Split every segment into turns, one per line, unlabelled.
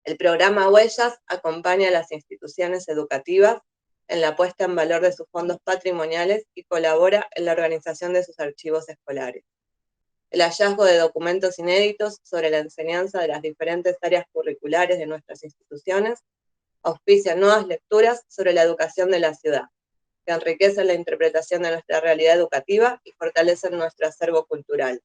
El programa Huellas acompaña a las instituciones educativas en la puesta en valor de sus fondos patrimoniales y colabora en la organización de sus archivos escolares. El hallazgo de documentos inéditos sobre la enseñanza de las diferentes áreas curriculares de nuestras instituciones auspicia nuevas lecturas sobre la educación de la ciudad, que enriquecen la interpretación de nuestra realidad educativa y fortalecen nuestro acervo cultural.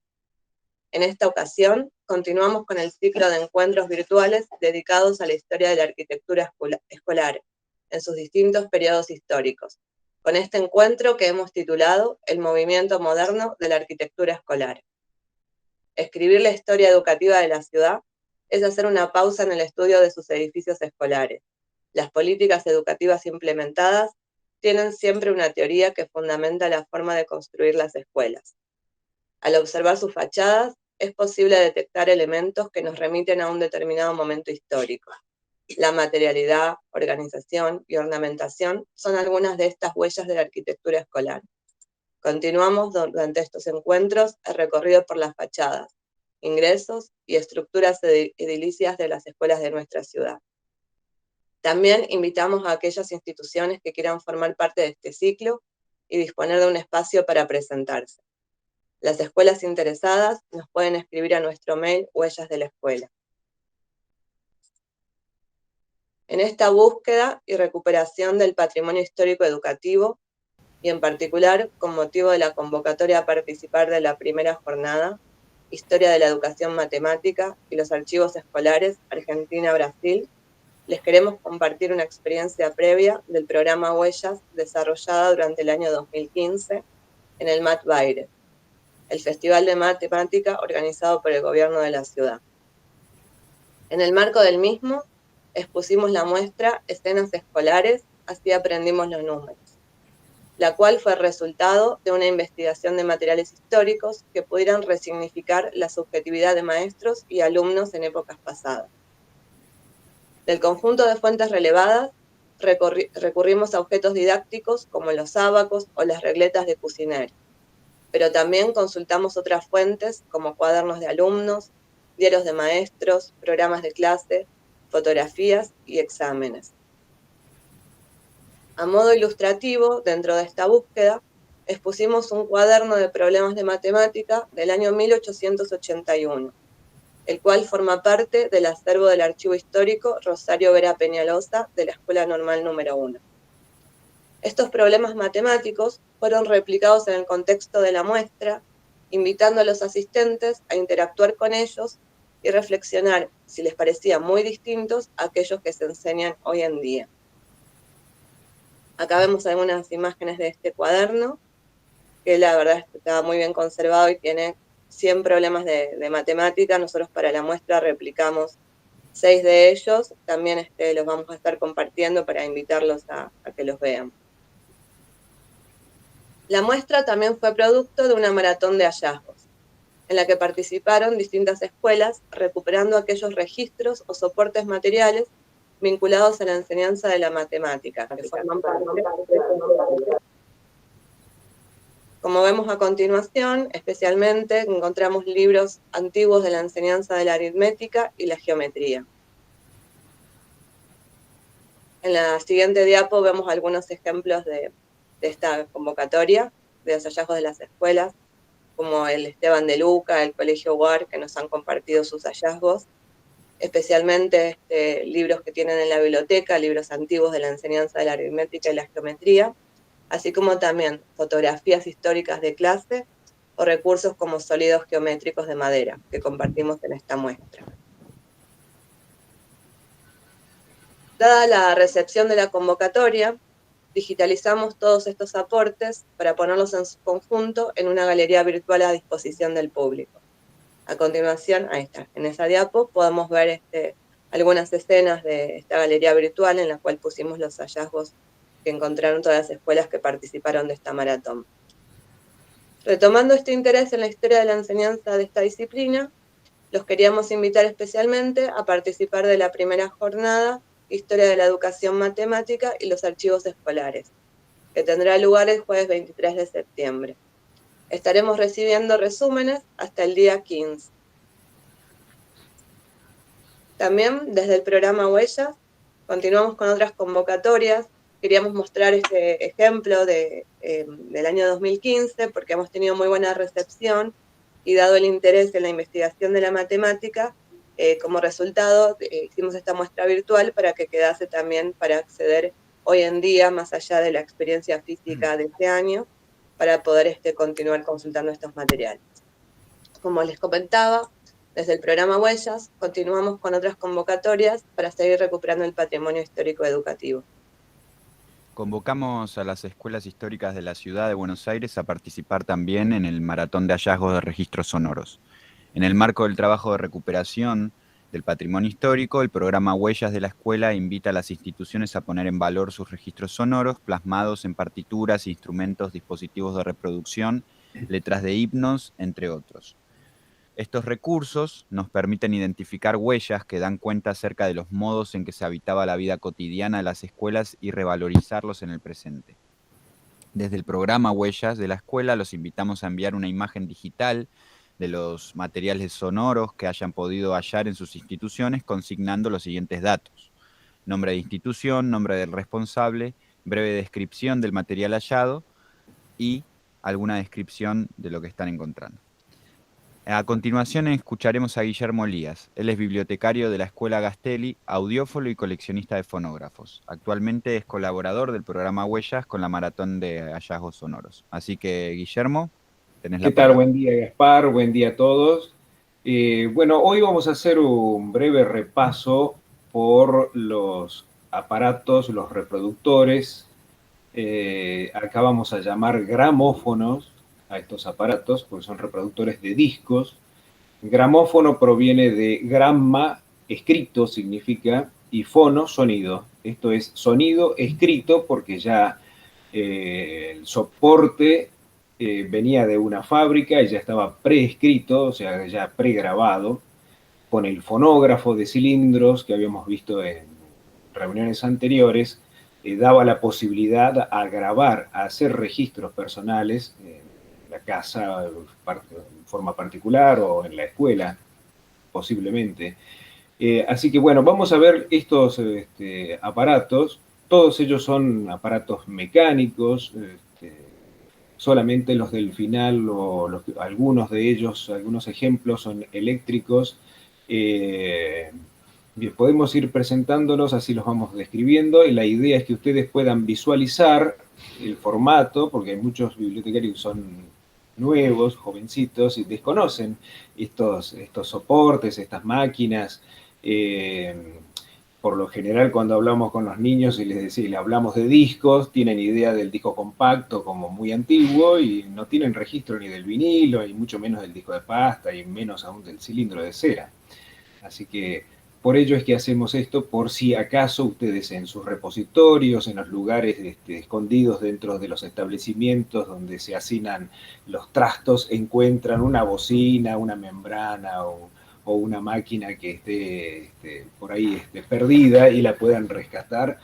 En esta ocasión, continuamos con el ciclo de encuentros virtuales dedicados a la historia de la arquitectura escolar en sus distintos periodos históricos, con este encuentro que hemos titulado El movimiento moderno de la arquitectura escolar. Escribir la historia educativa de la ciudad es hacer una pausa en el estudio de sus edificios escolares. Las políticas educativas implementadas tienen siempre una teoría que fundamenta la forma de construir las escuelas. Al observar sus fachadas, es posible detectar elementos que nos remiten a un determinado momento histórico. La materialidad, organización y ornamentación son algunas de estas huellas de la arquitectura escolar. Continuamos durante estos encuentros el recorrido por las fachadas, ingresos y estructuras edilicias de las escuelas de nuestra ciudad. También invitamos a aquellas instituciones que quieran formar parte de este ciclo y disponer de un espacio para presentarse. Las escuelas interesadas nos pueden escribir a nuestro mail Huellas de la Escuela. En esta búsqueda y recuperación del patrimonio histórico educativo, y en particular con motivo de la convocatoria a participar de la primera jornada, Historia de la Educación Matemática y los Archivos Escolares Argentina-Brasil, les queremos compartir una experiencia previa del programa Huellas desarrollada durante el año 2015 en el MAT Baire, el Festival de Matemática organizado por el gobierno de la ciudad. En el marco del mismo, expusimos la muestra Escenas Escolares, así aprendimos los números, la cual fue resultado de una investigación de materiales históricos que pudieran resignificar la subjetividad de maestros y alumnos en épocas pasadas. Del conjunto de fuentes relevadas, recurrimos a objetos didácticos como los ábacos o las regletas de Cucineri, pero también consultamos otras fuentes como cuadernos de alumnos, diarios de maestros, programas de clase, fotografías y exámenes. A modo ilustrativo, dentro de esta búsqueda, expusimos un cuaderno de problemas de matemática del año 1881, el cual forma parte del acervo del Archivo Histórico Rosario Vera Peñalosa de la Escuela Normal número 1. Estos problemas matemáticos fueron replicados en el contexto de la muestra, invitando a los asistentes a interactuar con ellos y reflexionar si les parecían muy distintos a aquellos que se enseñan hoy en día. Acá vemos algunas imágenes de este cuaderno, que la verdad está muy bien conservado y tiene 100 problemas de matemática. Nosotros para la muestra replicamos 6 de ellos, también los vamos a estar compartiendo para invitarlos a que los vean. La muestra también fue producto de una maratón de hallazgos, en la que participaron distintas escuelas recuperando aquellos registros o soportes materiales vinculados a la enseñanza de la matemática, que forman parte de... Como vemos a continuación, especialmente encontramos libros antiguos de la enseñanza de la aritmética y la geometría. En la siguiente diapo vemos algunos ejemplos de esta convocatoria, de los hallazgos de las escuelas, como el Esteban de Luca, el Colegio UAR, que nos han compartido sus hallazgos, especialmente libros que tienen en la biblioteca, libros antiguos de la enseñanza de la aritmética y la geometría, así como también fotografías históricas de clase o recursos como sólidos geométricos de madera, que compartimos en esta muestra. Dada la recepción de la convocatoria, digitalizamos todos estos aportes para ponerlos en su conjunto en una galería virtual a disposición del público. A continuación, ahí está, en esa diapo podemos ver algunas escenas de esta galería virtual en la cual pusimos los hallazgos que encontraron todas las escuelas que participaron de esta maratón. Retomando este interés en la historia de la enseñanza de esta disciplina, los queríamos invitar especialmente a participar de la primera jornada Historia de la Educación Matemática y los Archivos Escolares, que tendrá lugar el jueves 23 de septiembre. Estaremos recibiendo resúmenes hasta el día 15. También desde el programa Huellas continuamos con otras convocatorias. Queríamos mostrar este ejemplo del año 2015 porque hemos tenido muy buena recepción y dado el interés en la investigación de la matemática, como resultado hicimos esta muestra virtual para que quedase también para acceder hoy en día, más allá de la experiencia física de este año, para poder continuar consultando estos materiales. Como les comentaba, desde el programa Huellas continuamos con otras convocatorias para seguir recuperando el patrimonio histórico educativo.
Convocamos a las escuelas históricas de la ciudad de Buenos Aires a participar también en el Maratón de Hallazgos de Registros Sonoros. En el marco del trabajo de recuperación del patrimonio histórico, el programa Huellas de la Escuela invita a las instituciones a poner en valor sus registros sonoros plasmados en partituras, instrumentos, dispositivos de reproducción, letras de himnos, entre otros. Estos recursos nos permiten identificar huellas que dan cuenta acerca de los modos en que se habitaba la vida cotidiana de las escuelas y revalorizarlos en el presente. Desde el programa Huellas de la Escuela los invitamos a enviar una imagen digital de los materiales sonoros que hayan podido hallar en sus instituciones, consignando los siguientes datos: nombre de institución, nombre del responsable, breve descripción del material hallado y alguna descripción de lo que están encontrando. A continuación escucharemos a Guillermo Lías. Él es bibliotecario de la Escuela Gastelli, audiófilo y coleccionista de fonógrafos. Actualmente es colaborador del programa Huellas con la Maratón de Hallazgos Sonoros. Así que, Guillermo, tenés la
¿Qué tal?
palabra.
Buen día, Gaspar. Buen día a todos. Bueno, hoy vamos a hacer un breve repaso por los aparatos, los reproductores. Acá vamos a llamar gramófonos a estos aparatos, porque son reproductores de discos. Gramófono proviene de gramma, escrito significa, y fono, sonido. Esto es sonido escrito porque ya el soporte venía de una fábrica y ya estaba preescrito, o sea, ya pregrabado, con el fonógrafo de cilindros que habíamos visto en reuniones anteriores, daba la posibilidad a grabar, a hacer registros personales en la casa en forma particular o en la escuela, posiblemente. Así que bueno, vamos a ver estos aparatos. Todos ellos son aparatos mecánicos, solamente los del final o algunos de ellos, algunos ejemplos son eléctricos. Bien, podemos ir presentándolos, así los vamos describiendo, y la idea es que ustedes puedan visualizar el formato, porque hay muchos bibliotecarios que son nuevos, jovencitos, y desconocen estos soportes, estas máquinas. Por lo general, cuando hablamos con los niños y les hablamos de discos, tienen idea del disco compacto como muy antiguo y no tienen registro ni del vinilo, y mucho menos del disco de pasta, y menos aún del cilindro de cera. Así que por ello es que hacemos esto, por si acaso ustedes en sus repositorios, en los lugares escondidos dentro de los establecimientos donde se hacinan los trastos, encuentran una bocina, una membrana o una máquina que esté por ahí perdida y la puedan rescatar,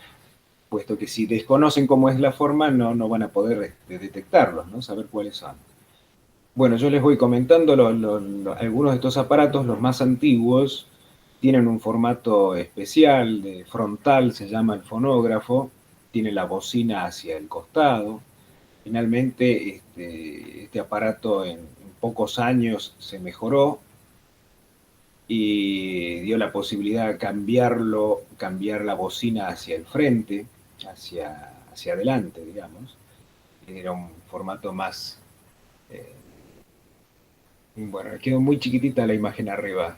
puesto que si desconocen cómo es la forma, no van a poder detectarlos, ¿no? Saber cuáles son. Bueno, yo les voy comentando algunos de estos aparatos, los más antiguos, tienen un formato especial, de frontal, se llama el fonógrafo, tiene la bocina hacia el costado. Finalmente, este aparato en pocos años se mejoró y dio la posibilidad de cambiar la bocina hacia el frente, hacia adelante, digamos. Era un formato más... bueno, quedó muy chiquitita la imagen arriba.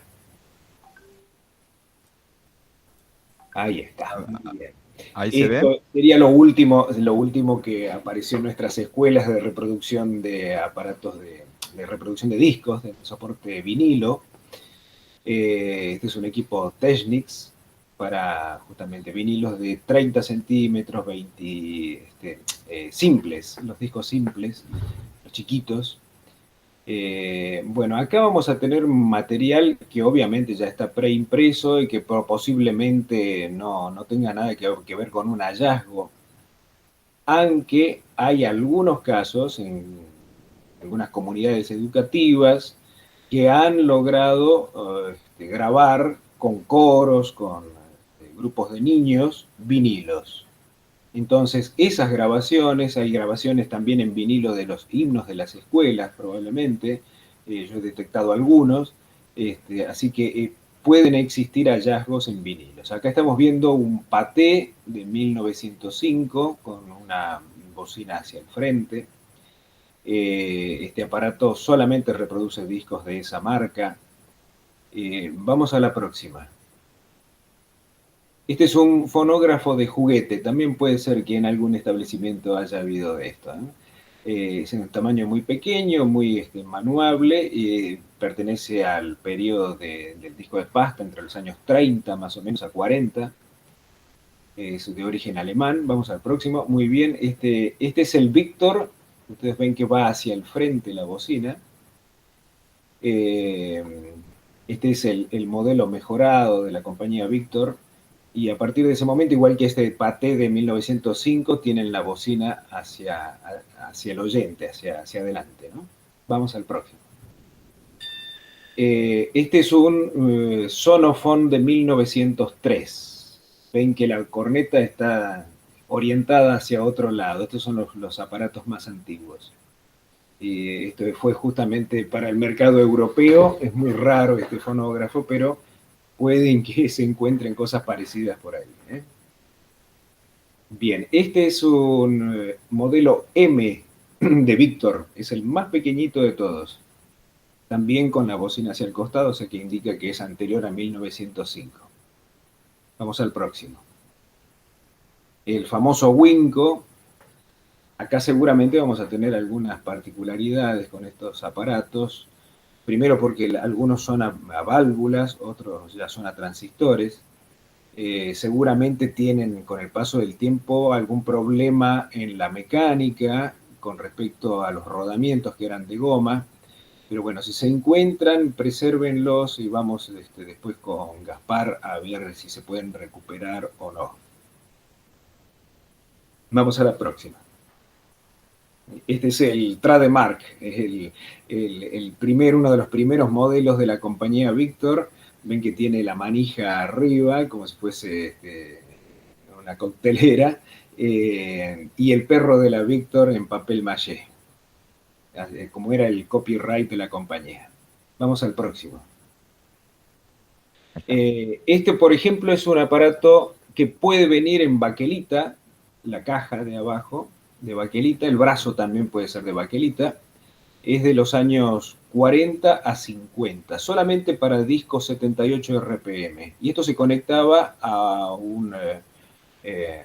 Ahí está, muy bien.
Ahí se ve.
Esto sería lo último que apareció en nuestras escuelas de reproducción de aparatos de reproducción de discos, de soporte vinilo. Este es un equipo Technics para justamente vinilos de 30 centímetros, 20 simples, los discos simples, los chiquitos. Bueno, acá vamos a tener material que obviamente ya está preimpreso y que posiblemente no tenga nada que ver con un hallazgo, aunque hay algunos casos en algunas comunidades educativas que han logrado grabar con coros, con grupos de niños, vinilos. Entonces, esas grabaciones, hay grabaciones también en vinilo de los himnos de las escuelas, probablemente, yo he detectado algunos, así que pueden existir hallazgos en vinilos. Acá estamos viendo un Pathé de 1905 con una bocina hacia el frente. Este aparato solamente reproduce discos de esa marca. Vamos a la próxima. Este es un fonógrafo de juguete. También puede ser que en algún establecimiento haya habido de esto, ¿no? Es un tamaño muy pequeño, muy manuable. Pertenece al periodo del disco de pasta, entre los años 30 más o menos a 40. Es de origen alemán. Vamos al próximo. Muy bien. Este es el Victor. Ustedes ven que va hacia el frente la bocina. Este es el modelo mejorado de la compañía Victor. Y a partir de ese momento, igual que este Pathé de 1905, tienen la bocina hacia el oyente, hacia adelante, ¿no? Vamos al próximo. Este es un Sonophone de 1903. Ven que la corneta está orientada hacia otro lado. Estos son los aparatos más antiguos. Esto fue justamente para el mercado europeo. Es muy raro este fonógrafo, pero pueden que se encuentren cosas parecidas por ahí, ¿eh? Bien, este es un modelo M de Victor, es el más pequeñito de todos. También con la bocina hacia el costado, o sea que indica que es anterior a 1905. Vamos al próximo. El famoso Winco. Acá seguramente vamos a tener algunas particularidades con estos aparatos. Primero porque algunos son a válvulas, otros ya son a transistores. Seguramente tienen con el paso del tiempo algún problema en la mecánica con respecto a los rodamientos que eran de goma. Pero bueno, si se encuentran, presérvenlos y vamos después con Gaspar a ver si se pueden recuperar o no. Vamos a la próxima. Este es el Trademark, es uno de los primeros modelos de la compañía Victor. Ven que tiene la manija arriba, como si fuese una coctelera, y el perro de la Victor en papel maché, como era el copyright de la compañía. Vamos al próximo. Este, por ejemplo, es un aparato que puede venir en baquelita, la caja de abajo, de baquelita, el brazo también puede ser de baquelita, es de los años 40 a 50, solamente para discos 78 RPM. Y esto se conectaba a un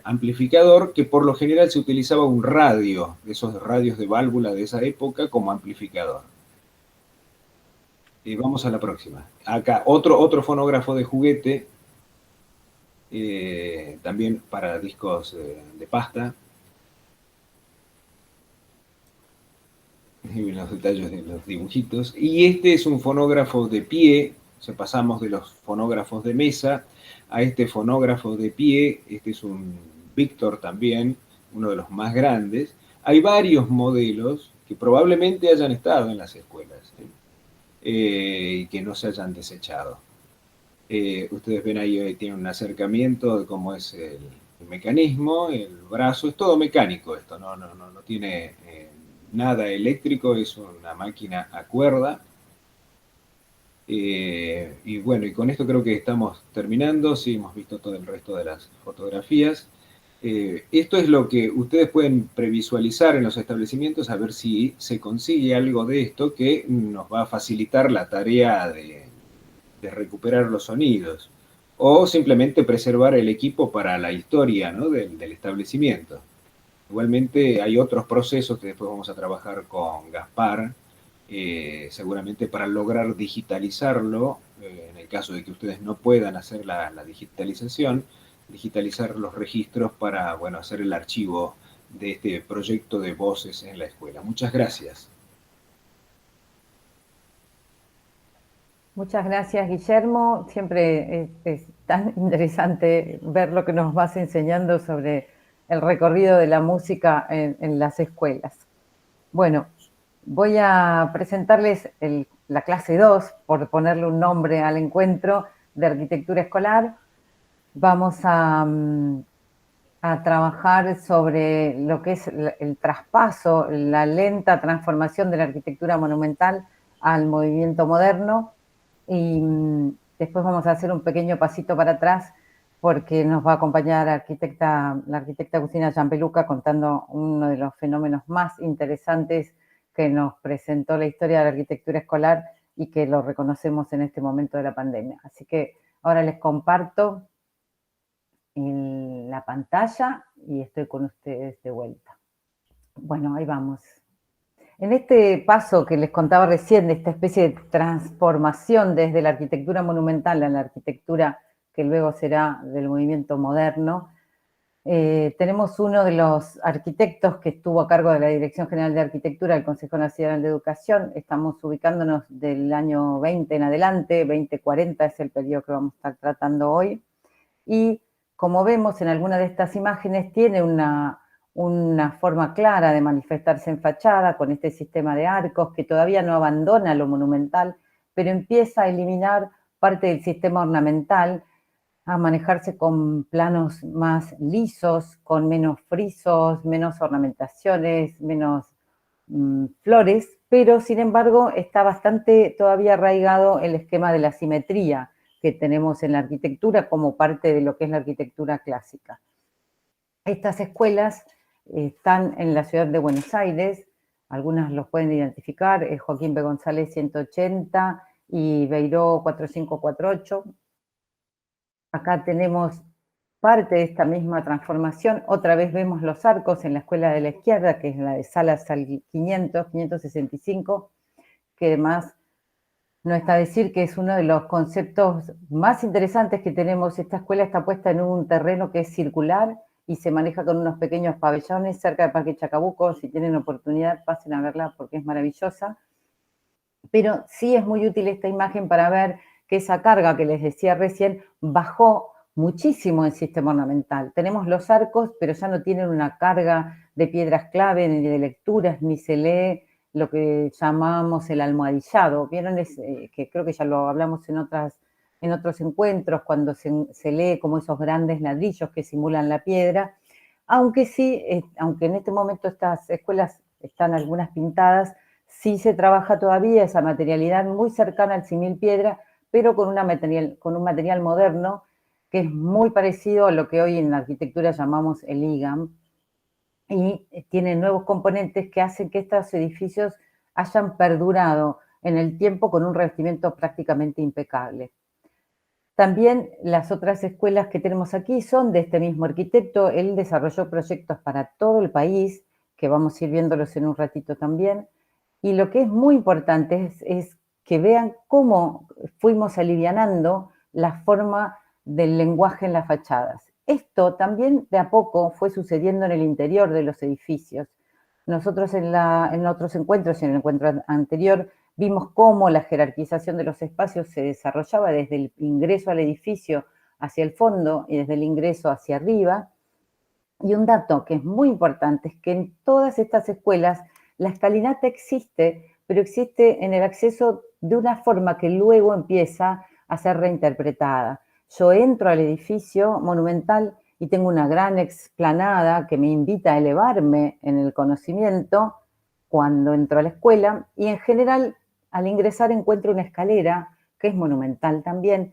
amplificador que por lo general se utilizaba un radio, de esos radios de válvula de esa época, como amplificador. Vamos a la próxima. Acá otro fonógrafo de juguete, también para discos de pasta. Los detalles de los dibujitos. Y este es un fonógrafo de pie. O sea, pasamos de los fonógrafos de mesa a este fonógrafo de pie. Este es un Victor también, uno de los más grandes. Hay varios modelos que probablemente hayan estado en las escuelas y que no se hayan desechado. Ustedes ven ahí, tiene un acercamiento de cómo es el mecanismo, el brazo, es todo mecánico esto, no tiene nada eléctrico, es una máquina a cuerda. Y bueno, y con esto creo que estamos terminando. Sí, hemos visto todo el resto de las fotografías. Esto es lo que ustedes pueden previsualizar en los establecimientos, a ver si se consigue algo de esto que nos va a facilitar la tarea de recuperar los sonidos, o simplemente preservar el equipo para la historia, ¿no?, del establecimiento. Igualmente hay otros procesos que después vamos a trabajar con Gaspar, seguramente para lograr digitalizarlo, en el caso de que ustedes no puedan hacer la digitalización, digitalizar los registros para, bueno, hacer el archivo de este proyecto de voces en la escuela. Muchas gracias.
Muchas gracias, Guillermo. Siempre es tan interesante ver lo que nos vas enseñando sobre el recorrido de la música en las escuelas. Bueno, voy a presentarles la clase 2, por ponerle un nombre al encuentro, de arquitectura escolar. Vamos a trabajar sobre lo que es el traspaso, la lenta transformación de la arquitectura monumental al movimiento moderno, y después vamos a hacer un pequeño pasito para atrás porque nos va a acompañar la arquitecta Agustina Gianpeluca contando uno de los fenómenos más interesantes que nos presentó la historia de la arquitectura escolar y que lo reconocemos en este momento de la pandemia. Así que ahora les comparto en la pantalla y estoy con ustedes de vuelta. Bueno, ahí vamos. En este paso que les contaba recién, de esta especie de transformación desde la arquitectura monumental a la arquitectura que luego será del movimiento moderno, tenemos uno de los arquitectos que estuvo a cargo de la Dirección General de Arquitectura del Consejo Nacional de Educación. Estamos ubicándonos del año 20 en adelante, 2040 es el periodo que vamos a estar tratando hoy. Y como vemos en alguna de estas imágenes, tiene una forma clara de manifestarse en fachada con este sistema de arcos que todavía no abandona lo monumental, pero empieza a eliminar parte del sistema ornamental, a manejarse con planos más lisos, con menos frisos, menos ornamentaciones, menos flores, pero sin embargo está bastante todavía arraigado el esquema de la simetría que tenemos en la arquitectura como parte de lo que es la arquitectura clásica. Estas escuelas están en la ciudad de Buenos Aires, algunas los pueden identificar, Joaquín B. González 180 y Beiró 4548. Acá tenemos parte de esta misma transformación. Otra vez vemos los arcos en la escuela de la izquierda, que es la de Salas 565, que además no está a decir que es uno de los conceptos más interesantes que tenemos. Esta escuela está puesta en un terreno que es circular y se maneja con unos pequeños pabellones cerca del Parque Chacabuco. Si tienen oportunidad, pasen a verla porque es maravillosa. Pero sí es muy útil esta imagen para ver que esa carga que les decía recién bajó muchísimo el sistema ornamental. Tenemos los arcos, pero ya no tienen una carga de piedras clave, ni de lecturas, ni se lee lo que llamamos el almohadillado. ¿Vieron? Que creo que ya lo hablamos en otros encuentros, cuando se lee como esos grandes ladrillos que simulan la piedra. Aunque sí, aunque en este momento estas escuelas están algunas pintadas, sí se trabaja todavía esa materialidad muy cercana al símil piedra, pero con un material moderno que es muy parecido a lo que hoy en la arquitectura llamamos el IGAM, y tiene nuevos componentes que hacen que estos edificios hayan perdurado en el tiempo con un revestimiento prácticamente impecable. También las otras escuelas que tenemos aquí son de este mismo arquitecto. Él desarrolló proyectos para todo el país, que vamos a ir viéndolos en un ratito también, y lo que es muy importante es que vean cómo fuimos alivianando la forma del lenguaje en las fachadas. Esto también de a poco fue sucediendo en el interior de los edificios. Nosotros en otros encuentros, en el encuentro anterior, vimos cómo la jerarquización de los espacios se desarrollaba desde el ingreso al edificio hacia el fondo y desde el ingreso hacia arriba. Y un dato que es muy importante es que en todas estas escuelas la escalinata existe, pero existe en el acceso de una forma que luego empieza a ser reinterpretada. Yo entro al edificio monumental y tengo una gran explanada que me invita a elevarme en el conocimiento cuando entro a la escuela, y en general al ingresar encuentro una escalera que es monumental también,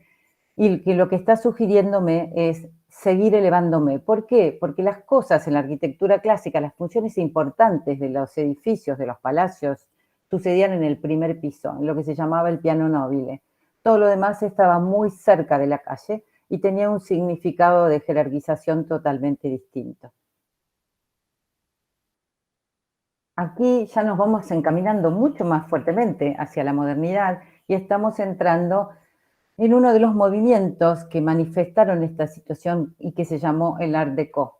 y que lo que está sugiriéndome es seguir elevándome. ¿Por qué? Porque las cosas en la arquitectura clásica, las funciones importantes de los edificios, de los palacios, sucedían en el primer piso, en lo que se llamaba el piano nobile. Todo lo demás estaba muy cerca de la calle y tenía un significado de jerarquización totalmente distinto. Aquí ya nos vamos encaminando mucho más fuertemente hacia la modernidad y estamos entrando en uno de los movimientos que manifestaron esta situación y que se llamó el Art Deco.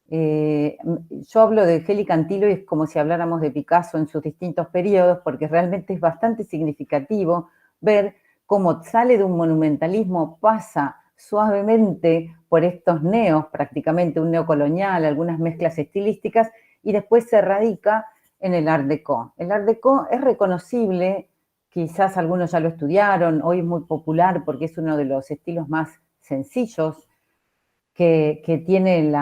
Yo hablo de Geli Cantillo y es como si habláramos de Picasso en sus distintos periodos, porque realmente es bastante significativo ver cómo sale de un monumentalismo, pasa suavemente por estos neos, prácticamente un neocolonial, algunas mezclas estilísticas, y después se radica en el Art Deco. El Art Deco es reconocible quizás algunos ya lo estudiaron, hoy es muy popular porque es uno de los estilos más sencillos que tiene el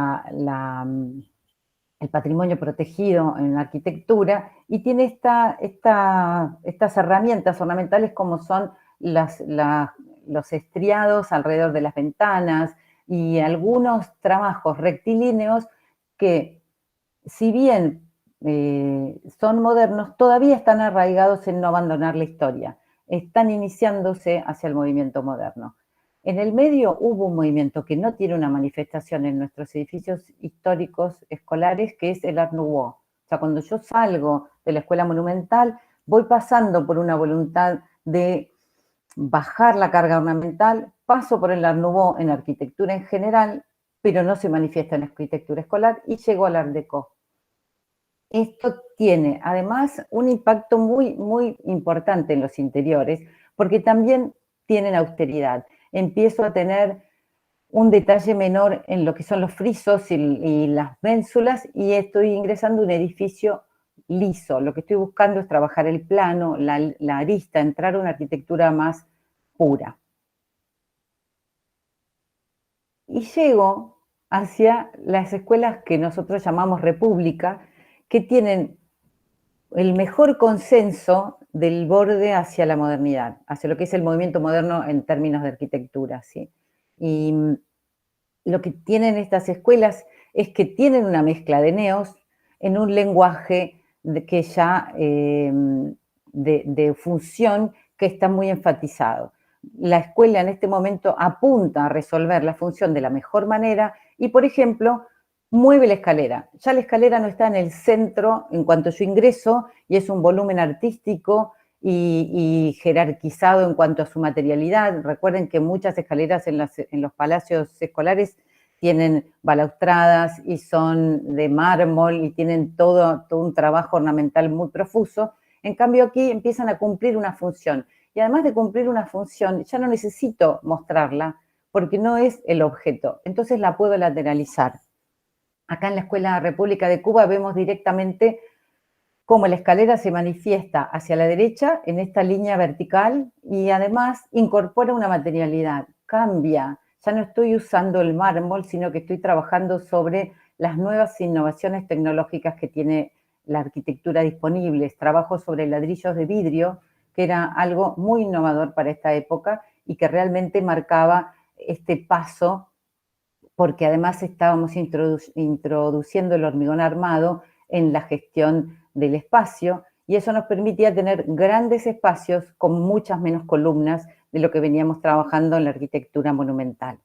patrimonio protegido en la arquitectura, y tiene estas herramientas ornamentales como son los estriados alrededor de las ventanas y algunos trabajos rectilíneos que, si bien son modernos, todavía están arraigados en no abandonar la historia. Están iniciándose hacia el movimiento moderno. En el medio hubo un movimiento que no tiene una manifestación en nuestros edificios históricos escolares, que es el Art Nouveau. O sea, cuando yo salgo de la Escuela Monumental, voy pasando por una voluntad de bajar la carga ornamental, paso por el Art Nouveau en arquitectura en general, pero no se manifiesta en arquitectura escolar, y llego al Art Deco. Esto tiene, además, un impacto muy, muy importante en los interiores, porque también tienen austeridad. Empiezo a tener un detalle menor en lo que son los frisos y las ménsulas, y estoy ingresando a un edificio liso. Lo que estoy buscando es trabajar el plano, la arista, entrar a una arquitectura más pura. Y llego hacia las escuelas que nosotros llamamos república, que tienen el mejor consenso del borde hacia la modernidad, hacia lo que es el movimiento moderno en términos de arquitectura, ¿sí? Y lo que tienen estas escuelas es que tienen una mezcla de neos en un lenguaje que ya de función que está muy enfatizado. La escuela en este momento apunta a resolver la función de la mejor manera y, por ejemplo, mueve la escalera. Ya la escalera no está en el centro en cuanto yo ingreso y es un volumen artístico y jerarquizado en cuanto a su materialidad. Recuerden que muchas escaleras en los palacios escolares tienen balaustradas y son de mármol y tienen todo un trabajo ornamental muy profuso. En cambio aquí empiezan a cumplir una función. Y además de cumplir una función, ya no necesito mostrarla porque no es el objeto. Entonces la puedo lateralizar. Acá en la Escuela República de Cuba vemos directamente cómo la escalera se manifiesta hacia la derecha en esta línea vertical y además incorpora una materialidad, cambia. Ya no estoy usando el mármol, sino que estoy trabajando sobre las nuevas innovaciones tecnológicas que tiene la arquitectura disponibles. Trabajo sobre ladrillos de vidrio, que era algo muy innovador para esta época y que realmente marcaba este paso, porque además estábamos introduciendo el hormigón armado en la gestión del espacio, y eso nos permitía tener grandes espacios con muchas menos columnas de lo que veníamos trabajando en la arquitectura monumental.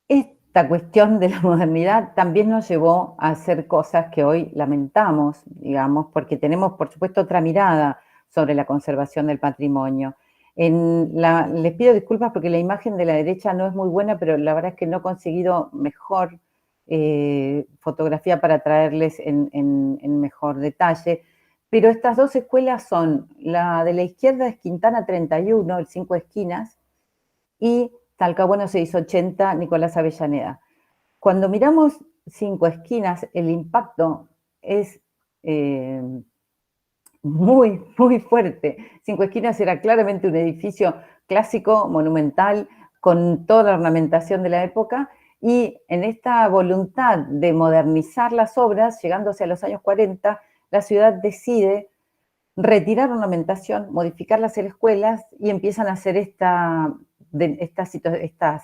Esta cuestión de la modernidad también nos llevó a hacer cosas que hoy lamentamos, digamos, porque tenemos, por supuesto, otra mirada sobre la conservación del patrimonio. Les pido disculpas porque la imagen de la derecha no es muy buena, pero la verdad es que no he conseguido mejor fotografía para traerles en mejor detalle. Pero estas dos escuelas son, la de la izquierda es Quintana 31, el 5 esquinas, y Talcahuano 680, Nicolás Avellaneda. Cuando miramos 5 esquinas, el impacto es muy, muy fuerte. 5 esquinas era claramente un edificio clásico, monumental, con toda la ornamentación de la época, y en esta voluntad de modernizar las obras, llegándose a los años 40, la ciudad decide retirar ornamentación, modificar las escuelas y empiezan a hacer estas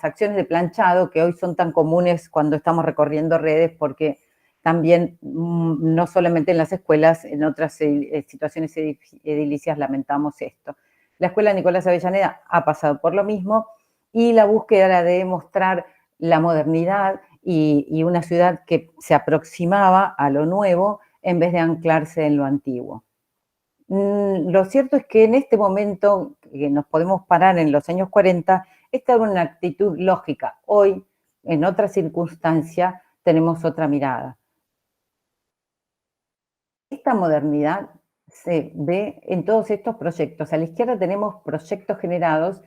acciones de planchado que hoy son tan comunes cuando estamos recorriendo redes, porque también no solamente en las escuelas, en otras situaciones edilicias lamentamos esto. La Escuela Nicolás Avellaneda ha pasado por lo mismo y la búsqueda era de mostrar la modernidad y una ciudad que se aproximaba a lo nuevo en vez de anclarse en lo antiguo. Lo cierto es que en este momento, que nos podemos parar en los años 40, esta era una actitud lógica. Hoy, en otra circunstancia, tenemos otra mirada. Esta modernidad se ve en todos estos proyectos. A la izquierda tenemos proyectos generados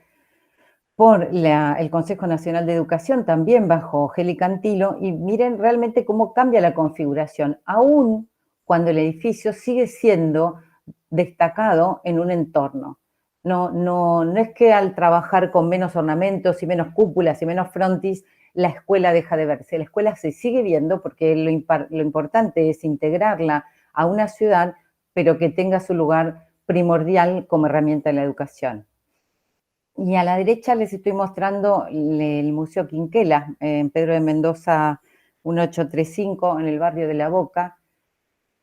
por el Consejo Nacional de Educación, también bajo Geli Cantilo, y miren realmente cómo cambia la configuración. Aún cuando el edificio sigue siendo destacado en un entorno. No es que al trabajar con menos ornamentos y menos cúpulas y menos frontis, la escuela deja de verse. La escuela se sigue viendo porque lo importante es integrarla a una ciudad, pero que tenga su lugar primordial como herramienta en la educación. Y a la derecha les estoy mostrando el Museo Quinquela, en Pedro de Mendoza 1835, en el barrio de La Boca,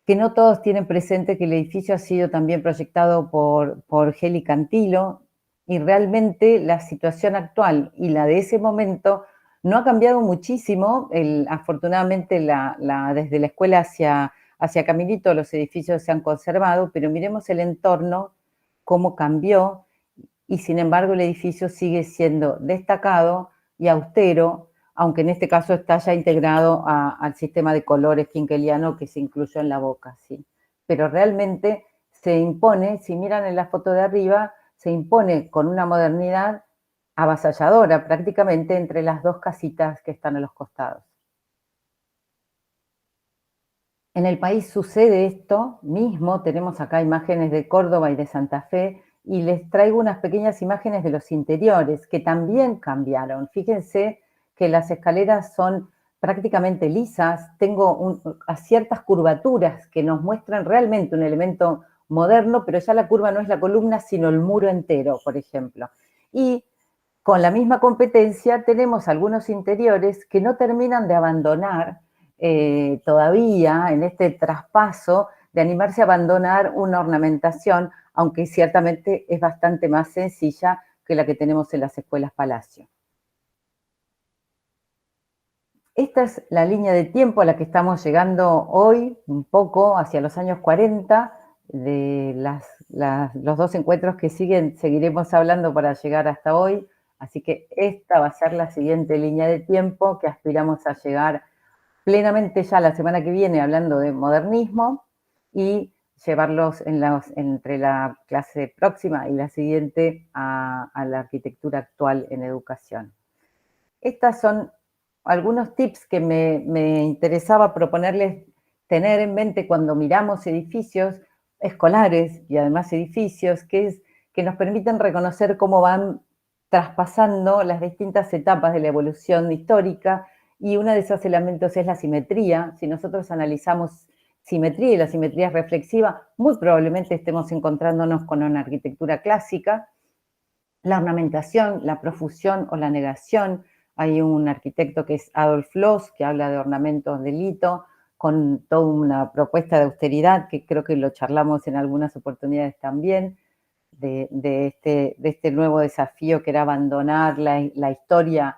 que no todos tienen presente que el edificio ha sido también proyectado por Geli Cantilo, y realmente la situación actual y la de ese momento no ha cambiado muchísimo. Afortunadamente desde la escuela hacia Caminito los edificios se han conservado, pero miremos el entorno, cómo cambió, y sin embargo el edificio sigue siendo destacado y austero, aunque en este caso está ya integrado al sistema de colores quinqueliano que se incluyó en La Boca, ¿sí? Pero realmente se impone, si miran en la foto de arriba, se impone con una modernidad avasalladora prácticamente entre las dos casitas que están a los costados. En el país sucede esto mismo, tenemos acá imágenes de Córdoba y de Santa Fe, y les traigo unas pequeñas imágenes de los interiores que también cambiaron. Fíjense que las escaleras son prácticamente lisas, tengo ciertas curvaturas que nos muestran realmente un elemento moderno, pero ya la curva no es la columna, sino el muro entero, por ejemplo. Y con la misma competencia tenemos algunos interiores que no terminan de abandonar todavía en este traspaso de animarse a abandonar una ornamentación, aunque ciertamente es bastante más sencilla que la que tenemos en las escuelas Palacio. Esta es la línea de tiempo a la que estamos llegando hoy, un poco hacia los años 40, de los dos encuentros que siguen, seguiremos hablando para llegar hasta hoy, así que esta va a ser la siguiente línea de tiempo que aspiramos a llegar plenamente ya la semana que viene hablando de modernismo y llevarlos entre la clase próxima y la siguiente a la arquitectura actual en educación. Estas son algunos tips que me interesaba proponerles tener en mente cuando miramos edificios escolares y además edificios que nos permiten reconocer cómo van traspasando las distintas etapas de la evolución histórica, y uno de esos elementos es la simetría. Si nosotros analizamos simetría, y la simetría es reflexiva, muy probablemente estemos encontrándonos con una arquitectura clásica. La ornamentación, la profusión o la negación. Hay un arquitecto que es Adolf Loos, que habla de ornamentos de lito, con toda una propuesta de austeridad, que creo que lo charlamos en algunas oportunidades también, de este nuevo desafío que era abandonar la historia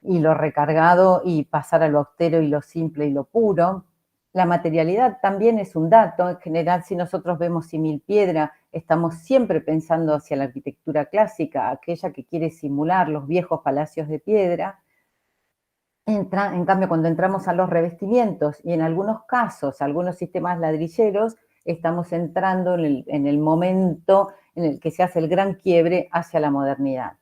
y lo recargado y pasar a lo austero y lo simple y lo puro. La materialidad también es un dato. En general, si nosotros vemos símil piedra, estamos siempre pensando hacia la arquitectura clásica, aquella que quiere simular los viejos palacios de piedra. En cambio, cuando entramos a los revestimientos y en algunos casos, algunos sistemas ladrilleros, estamos entrando en el momento en el que se hace el gran quiebre hacia la modernidad.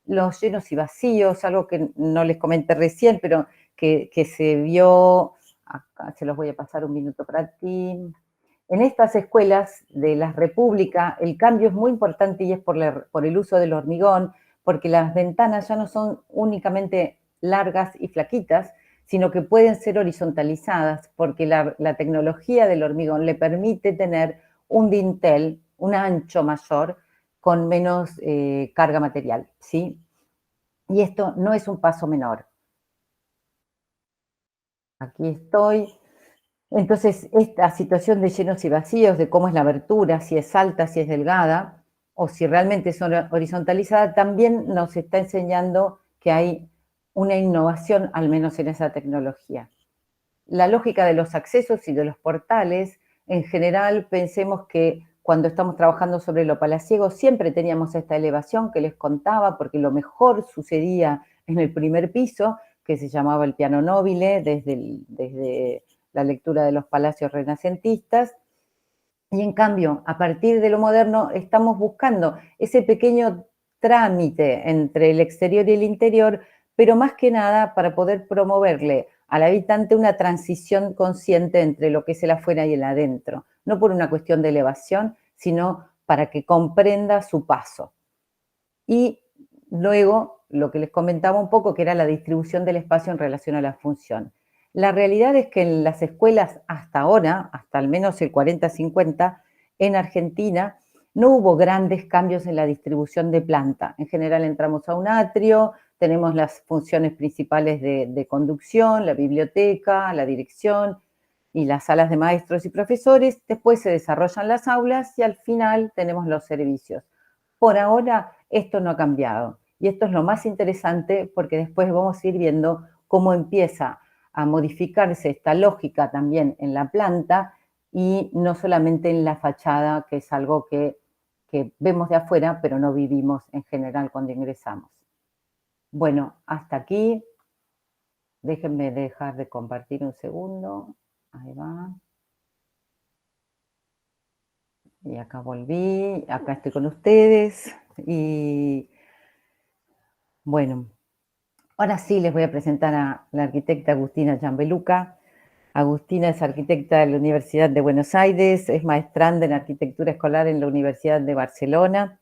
Los llenos y vacíos, algo que no les comenté recién, pero que se vio, acá se los voy a pasar un minuto para ti. En estas escuelas de la República, el cambio es muy importante y es por el uso del hormigón, porque las ventanas ya no son únicamente largas y flaquitas, sino que pueden ser horizontalizadas, porque la tecnología del hormigón le permite tener un dintel, un ancho mayor, con menos carga material, ¿sí? Y esto no es un paso menor. Aquí estoy. Entonces, esta situación de llenos y vacíos, de cómo es la abertura, si es alta, si es delgada, o si realmente es horizontalizada, también nos está enseñando que hay una innovación, al menos en esa tecnología. La lógica de los accesos y de los portales, en general, pensemos que cuando estamos trabajando sobre lo palaciego, siempre teníamos esta elevación que les contaba, porque lo mejor sucedía en el primer piso, que se llamaba el piano nobile, desde la lectura de los palacios renacentistas. Y en cambio, a partir de lo moderno, estamos buscando ese pequeño trámite entre el exterior y el interior, pero más que nada para poder promoverle al habitante una transición consciente entre lo que es el afuera y el adentro, no por una cuestión de elevación, sino para que comprenda su paso. Y luego, lo que les comentaba un poco, que era la distribución del espacio en relación a la función. La realidad es que en las escuelas hasta ahora, hasta al menos el 40-50, en Argentina, no hubo grandes cambios en la distribución de planta. En general entramos a un atrio, tenemos las funciones principales de conducción, la biblioteca, la dirección y las salas de maestros y profesores. Después se desarrollan las aulas y al final tenemos los servicios. Por ahora esto no ha cambiado y esto es lo más interesante porque después vamos a ir viendo cómo empieza a modificarse esta lógica también en la planta y no solamente en la fachada, que es algo que vemos de afuera, pero no vivimos en general cuando ingresamos. Bueno, hasta aquí. Déjenme dejar de compartir un segundo. Ahí va. Y acá volví, acá estoy con ustedes. Y bueno, ahora sí les voy a presentar a la arquitecta Agustina Gianbeluca. Agustina es arquitecta de la Universidad de Buenos Aires, es maestranda en arquitectura escolar en la Universidad de Barcelona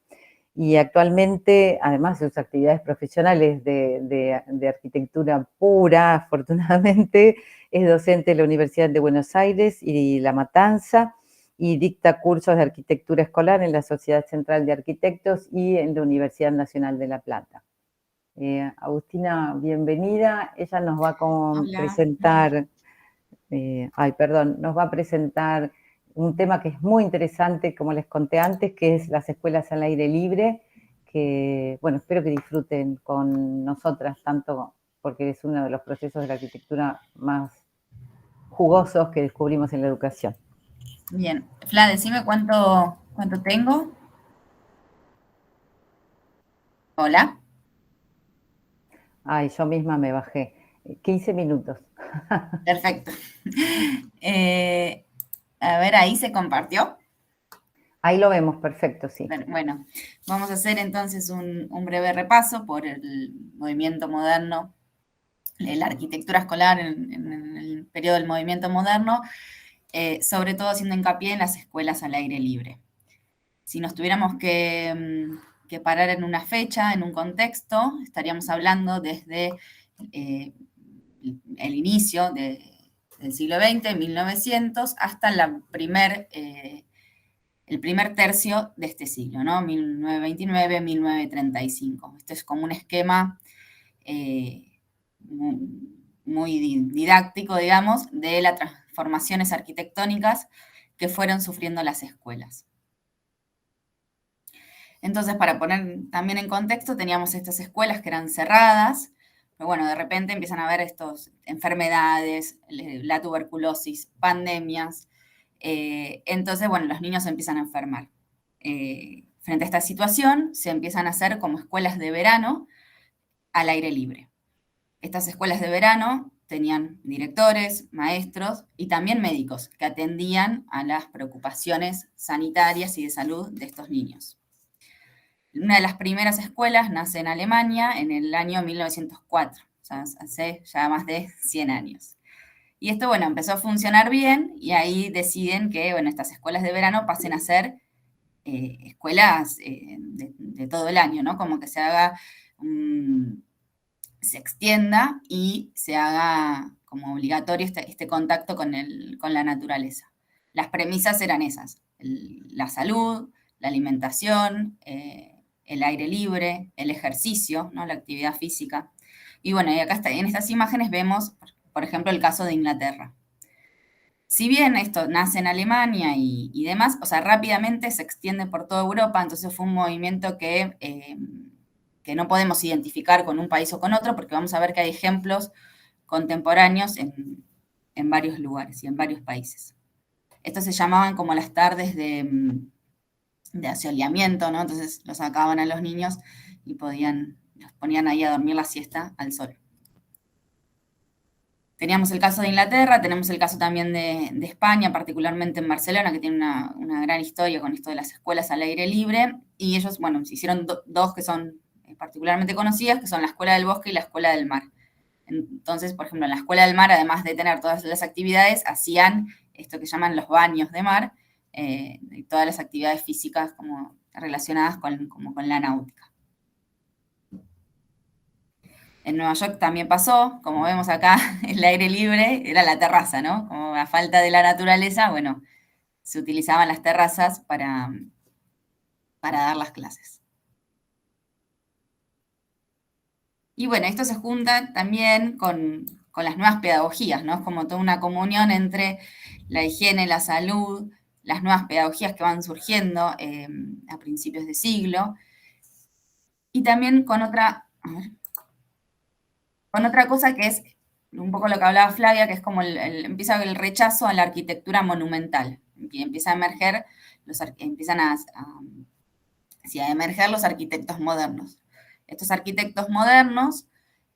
y actualmente, además de sus actividades profesionales de arquitectura pura, afortunadamente, es docente de la Universidad de Buenos Aires y La Matanza y dicta cursos de arquitectura escolar en la Sociedad Central de Arquitectos y en la Universidad Nacional de La Plata. Agustina, bienvenida. Ella nos va a presentar, nos va a presentar un tema que es muy interesante, como les conté antes, que es las escuelas al aire libre, que, bueno, espero que disfruten con nosotras, tanto porque es uno de los procesos de la arquitectura más jugosos que descubrimos en la educación.
Bien, Fla, decime cuánto tengo. Hola.
Ay, yo misma me bajé. 15 minutos.
Perfecto. A ver, ahí se compartió.
Ahí lo vemos, perfecto, sí.
Bueno, vamos a hacer entonces un breve repaso por el movimiento moderno, la arquitectura escolar en el periodo del movimiento moderno, sobre todo haciendo hincapié en las escuelas al aire libre. Si nos tuviéramos que parar en una fecha, en un contexto, estaríamos hablando desde el inicio del siglo XX, 1900, hasta el primer tercio de este siglo, ¿no? 1929, 1935. Este es como un esquema muy didáctico, digamos, de las transformaciones arquitectónicas que fueron sufriendo las escuelas. Entonces, para poner también en contexto, teníamos estas escuelas que eran cerradas, pero bueno, de repente empiezan a haber estas enfermedades, la tuberculosis, pandemias. Entonces, bueno, los niños se empiezan a enfermar. Frente a esta situación, se empiezan a hacer como escuelas de verano al aire libre. Estas escuelas de verano tenían directores, maestros y también médicos que atendían a las preocupaciones sanitarias y de salud de estos niños. Una de las primeras escuelas nace en Alemania en el año 1904, o sea, hace ya más de 100 años. Y esto, bueno, empezó a funcionar bien y ahí deciden que, bueno, estas escuelas de verano pasen a ser escuelas de todo el año, ¿no? Como que se haga, se extienda y se haga como obligatorio este contacto con la naturaleza. Las premisas eran esas, la salud, la alimentación, el aire libre, el ejercicio, ¿no? La actividad física. Y bueno, y acá en estas imágenes vemos, por ejemplo, el caso de Inglaterra. Si bien esto nace en Alemania y demás, o sea, rápidamente se extiende por toda Europa, entonces fue un movimiento que no podemos identificar con un país o con otro, porque vamos a ver que hay ejemplos contemporáneos en varios lugares y en varios países. Estos se llamaban como las tardes de asoleamiento, ¿no? Entonces los sacaban a los niños y los ponían ahí a dormir la siesta al sol. Teníamos el caso de Inglaterra, tenemos el caso también de España, particularmente en Barcelona, que tiene una gran historia con esto de las escuelas al aire libre, y ellos, bueno, hicieron dos que son particularmente conocidas, que son la Escuela del Bosque y la Escuela del Mar. Entonces, por ejemplo, en la Escuela del Mar, además de tener todas las actividades, hacían esto que llaman los baños de mar, y todas las actividades físicas como relacionadas como con la náutica. En Nueva York también pasó, como vemos acá, el aire libre era la terraza, ¿no? Como a falta de la naturaleza, bueno, se utilizaban las terrazas para dar las clases. Y bueno, esto se junta también con las nuevas pedagogías, ¿no? Es como toda una comunión entre la higiene, la salud, las nuevas pedagogías que van surgiendo a principios de siglo, y también con otra cosa que es un poco lo que hablaba Flavia, que es como empieza el rechazo a la arquitectura monumental, y empieza a emerger, empiezan a emerger los arquitectos modernos. Estos arquitectos modernos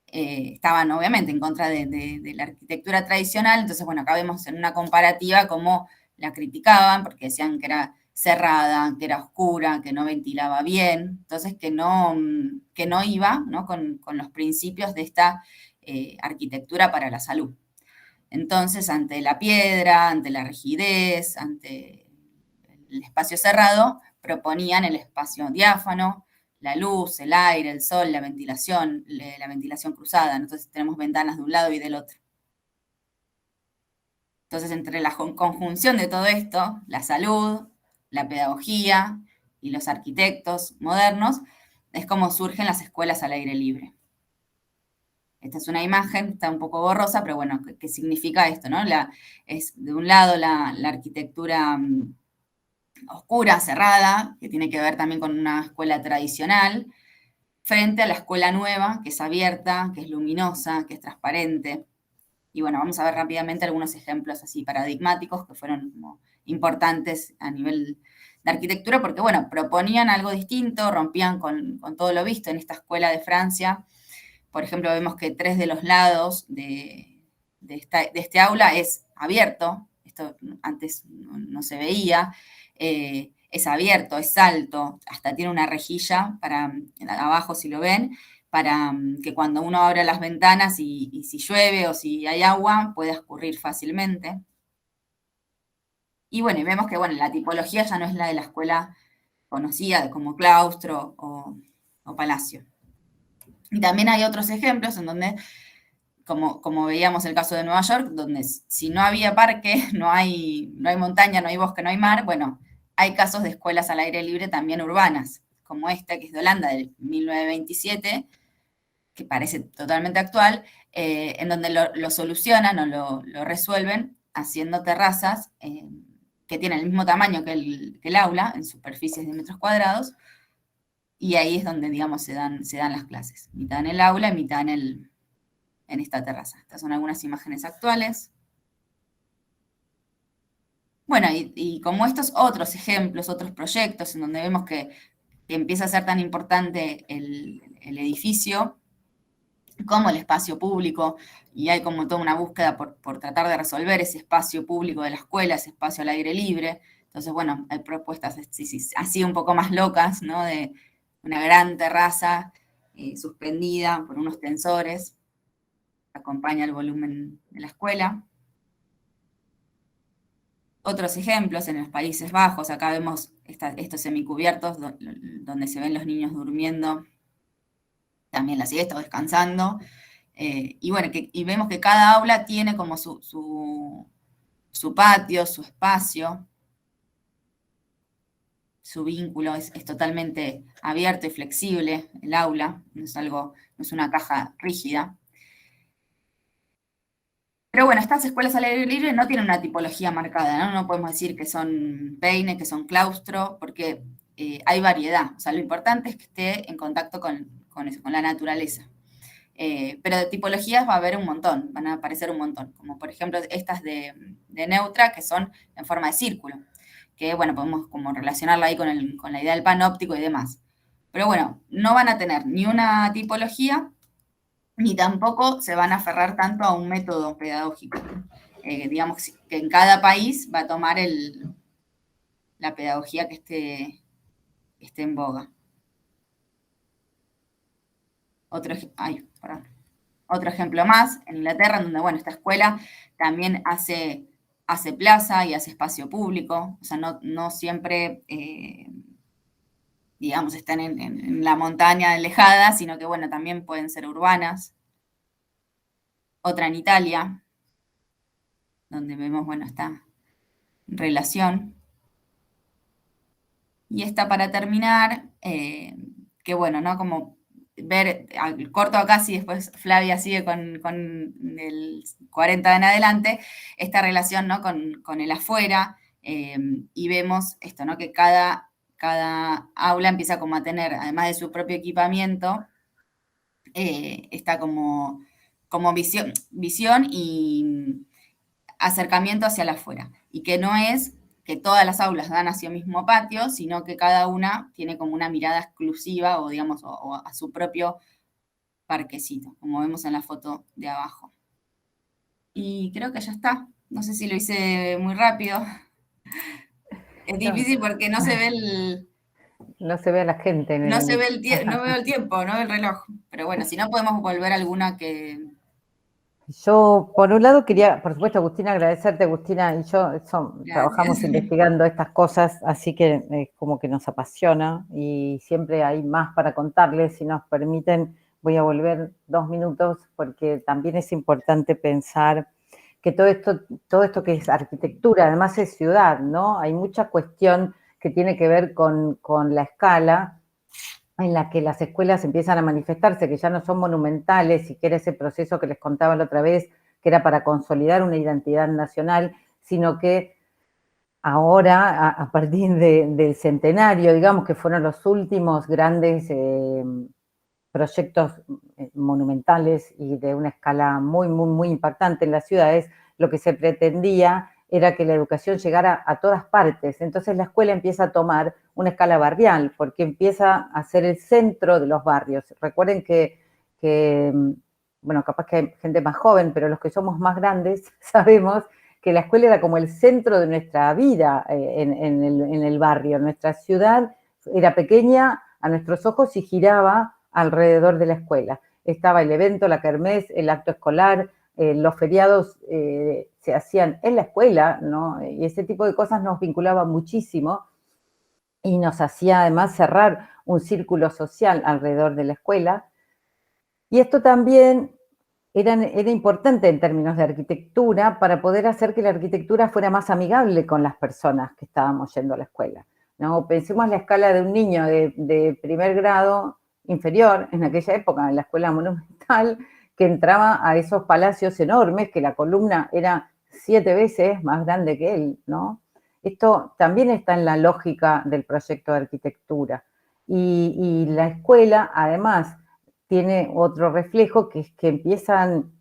estaban obviamente en contra de la arquitectura tradicional, entonces bueno, acá vemos en una comparativa cómo la criticaban, porque decían que era cerrada, que era oscura, que no ventilaba bien, entonces que no iba, ¿no? con los principios de esta arquitectura para la salud. Entonces, ante la piedra, ante la rigidez, ante el espacio cerrado, proponían el espacio diáfano, la luz, el aire, el sol, la ventilación cruzada. Entonces tenemos ventanas de un lado y del otro. Entonces, entre la conjunción de todo esto, la salud, la pedagogía y los arquitectos modernos, es como surgen las escuelas al aire libre. Esta es una imagen, está un poco borrosa, pero bueno, ¿qué significa esto, no? Es de un lado la arquitectura oscura, cerrada, que tiene que ver también con una escuela tradicional, frente a la escuela nueva, que es abierta, que es luminosa, que es transparente. Y bueno, vamos a ver rápidamente algunos ejemplos así paradigmáticos que fueron como importantes a nivel de arquitectura, porque bueno, proponían algo distinto, rompían con todo lo visto en esta escuela de Francia. Por ejemplo, vemos que 3 de los lados de este aula es abierto, esto antes no se veía, es abierto, es alto, hasta tiene una rejilla para abajo, si lo ven, para que cuando uno abre las ventanas y si llueve o si hay agua, pueda escurrir fácilmente. Y bueno, y vemos que bueno, la tipología ya no es la de la escuela conocida como claustro o palacio. Y también hay otros ejemplos en donde, como veíamos el caso de Nueva York, donde si no había parque, no hay montaña, no hay bosque, no hay mar, bueno, hay casos de escuelas al aire libre también urbanas, como esta, que es de Holanda, del 1927, que parece totalmente actual, en donde lo solucionan o lo resuelven haciendo terrazas que tienen el mismo tamaño que el aula, en superficies de metros cuadrados, y ahí es donde, digamos, se dan las clases, mitad en el aula y mitad en esta terraza. Estas son algunas imágenes actuales. Bueno, y como estos otros ejemplos, otros proyectos en donde vemos que empieza a ser tan importante el edificio como el espacio público, y hay como toda una búsqueda por tratar de resolver ese espacio público de la escuela, ese espacio al aire libre. Entonces, bueno, hay propuestas así un poco más locas, ¿no? De una gran terraza suspendida por unos tensores, acompaña el volumen de la escuela. Otros ejemplos en los Países Bajos, acá vemos estos semicubiertos donde se ven los niños durmiendo, también la siesta o descansando, y bueno, y vemos que cada aula tiene como su patio, su espacio, su vínculo, es totalmente abierto y flexible el aula, no es una caja rígida. Pero bueno, estas escuelas al aire libre no tienen una tipología marcada, ¿no? No podemos decir que son peine, que son claustro, porque hay variedad. O sea, lo importante es que esté en contacto con la naturaleza. Pero de tipologías va a haber un montón, van a aparecer un montón, como por ejemplo estas de Neutra, que son en forma de círculo, que bueno, podemos como relacionarla ahí con la idea del panóptico y demás. Pero bueno, no van a tener ni una tipología, ni tampoco se van a aferrar tanto a un método pedagógico. Digamos que en cada país va a tomar la pedagogía que esté en boga. Perdón. otro ejemplo más, en Inglaterra, en donde, bueno, esta escuela también hace plaza y hace espacio público, o sea, no siempre, digamos, están en la montaña alejada, sino que, bueno, también pueden ser urbanas. Otra en Italia, donde vemos, bueno, esta relación. Y esta para terminar, que bueno, ¿no? Como ver, corto acá, si después Flavia sigue con el 40 en adelante, esta relación, ¿no? con el afuera, y vemos esto, ¿no? Que cada aula empieza como a tener, además de su propio equipamiento, está como visión y acercamiento hacia el afuera. Y que no es que todas las aulas dan hacia el mismo patio, sino que cada una tiene como una mirada exclusiva o, digamos, o a su propio parquecito, como vemos en la foto de abajo. Y creo que ya está. No sé si lo hice muy rápido. Es difícil porque no se ve
No se ve a la gente en
no
el
se ve no veo
Meet.
el tiempo, no veo el reloj. Pero bueno, si no podemos volver a alguna que...
Yo, por un lado, quería, por supuesto, Agustina, agradecerte, Agustina y yo trabajamos
Gracias.
investigando estas cosas, así que como que nos apasiona y siempre hay más para contarles. Si nos permiten, voy a volver 2 minutos porque también es importante pensar que todo esto que es arquitectura, además es ciudad, ¿no? Hay mucha cuestión que tiene que ver con la escala en la que las escuelas empiezan a manifestarse, que ya no son monumentales, y que era ese proceso que les contaba la otra vez, que era para consolidar una identidad nacional, sino que ahora, a partir del centenario, digamos, que fueron los últimos grandes proyectos monumentales y de una escala muy, muy, muy impactante en las ciudades, lo que se pretendía era que la educación llegara a todas partes. Entonces la escuela empieza a tomar una escala barrial, porque empieza a ser el centro de los barrios. Recuerden que bueno, capaz que hay gente más joven, pero los que somos más grandes sabemos que la escuela era como el centro de nuestra vida en el barrio. Nuestra ciudad era pequeña a nuestros ojos y giraba alrededor de la escuela. Estaba el evento, la kermés, el acto escolar, los feriados se hacían en la escuela, ¿no? Y ese tipo de cosas nos vinculaba muchísimo y nos hacía además cerrar un círculo social alrededor de la escuela. Y esto también era importante en términos de arquitectura para poder hacer que la arquitectura fuera más amigable con las personas que estábamos yendo a la escuela, ¿no? Pensemos la escala de un niño de primer grado inferior, en aquella época, en la escuela monumental, que entraba a esos palacios enormes, que la columna era 7 veces más grande que él, ¿no? Esto también está en la lógica del proyecto de arquitectura. Y la escuela, además, tiene otro reflejo, que es que empiezan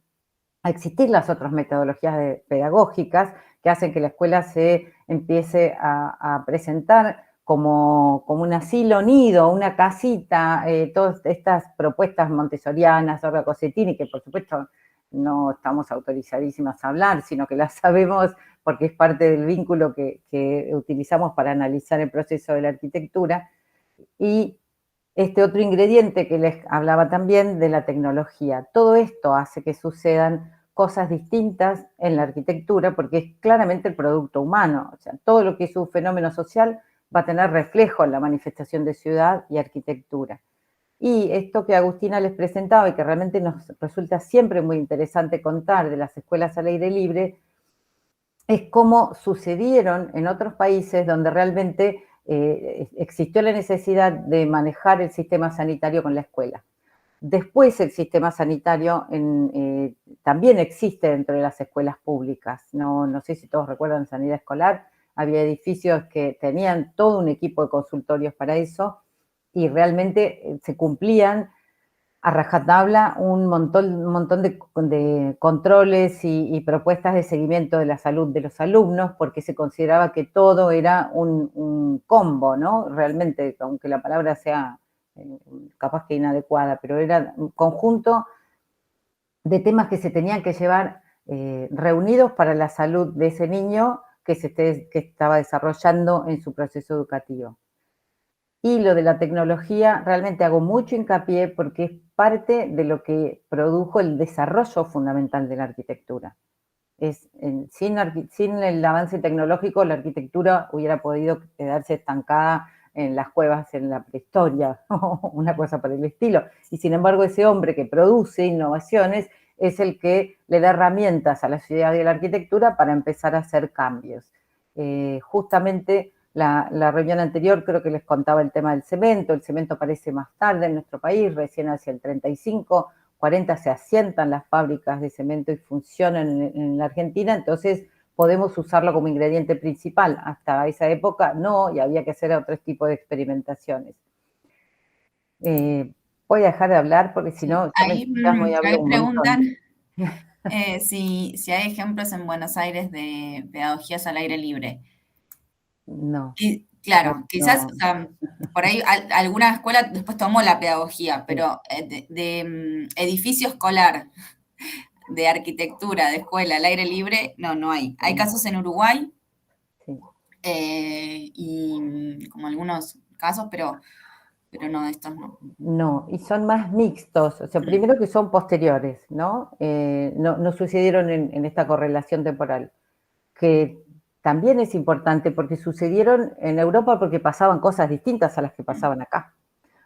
a existir las otras metodologías pedagógicas que hacen que la escuela se empiece a presentar como un asilo nido, una casita, todas estas propuestas montessorianas, Orga Cossettini, que por supuesto no estamos autorizadísimas a hablar, sino que las sabemos porque es parte del vínculo que utilizamos para analizar el proceso de la arquitectura. Y este otro ingrediente que les hablaba también de la tecnología. Todo esto hace que sucedan cosas distintas en la arquitectura porque es claramente el producto humano. O sea, todo lo que es un fenómeno social va a tener reflejo en la manifestación de ciudad y arquitectura. Y esto que Agustina les presentaba y que realmente nos resulta siempre muy interesante contar de las escuelas al aire libre, es cómo sucedieron en otros países donde realmente existió la necesidad de manejar el sistema sanitario con la escuela. Después el sistema sanitario también existe dentro de las escuelas públicas. No sé si todos recuerdan sanidad escolar, había edificios que tenían todo un equipo de consultorios para eso y realmente se cumplían a rajatabla un montón de controles y propuestas de seguimiento de la salud de los alumnos, porque se consideraba que todo era un combo, ¿no? Realmente, aunque la palabra sea capaz que inadecuada, pero era un conjunto de temas que se tenían que llevar reunidos para la salud de ese niño que estaba desarrollando en su proceso educativo. Y lo de la tecnología, realmente hago mucho hincapié porque es parte de lo que produjo el desarrollo fundamental de la arquitectura. Sin el avance tecnológico, la arquitectura hubiera podido quedarse estancada en las cuevas en la prehistoria, o una cosa por el estilo. Y sin embargo, ese hombre que produce innovaciones es el que le da herramientas a la ciudad y a la arquitectura para empezar a hacer cambios. Justamente la reunión anterior creo que les contaba el tema del cemento. El cemento aparece más tarde en nuestro país, recién hacia el 35, 40 se asientan las fábricas de cemento y funcionan en la Argentina, entonces podemos usarlo como ingrediente principal. Hasta esa época no, y había que hacer otro tipo de experimentaciones. Voy a dejar de hablar porque si no, ya me entusiasmo y hablo un montón.
Preguntan si hay ejemplos en Buenos Aires de pedagogías al aire libre.
No.
Y, claro,
No,
quizás,
no.
o sea, por ahí alguna escuela después tomó la pedagogía, pero de edificio escolar, de arquitectura, de escuela al aire libre, no hay. Hay casos en Uruguay,
Sí.
y como algunos casos, pero no, estos no.
No, y son más mixtos, o sea, primero que son posteriores, ¿no? No sucedieron en esta correlación temporal, que también es importante porque sucedieron en Europa porque pasaban cosas distintas a las que pasaban acá.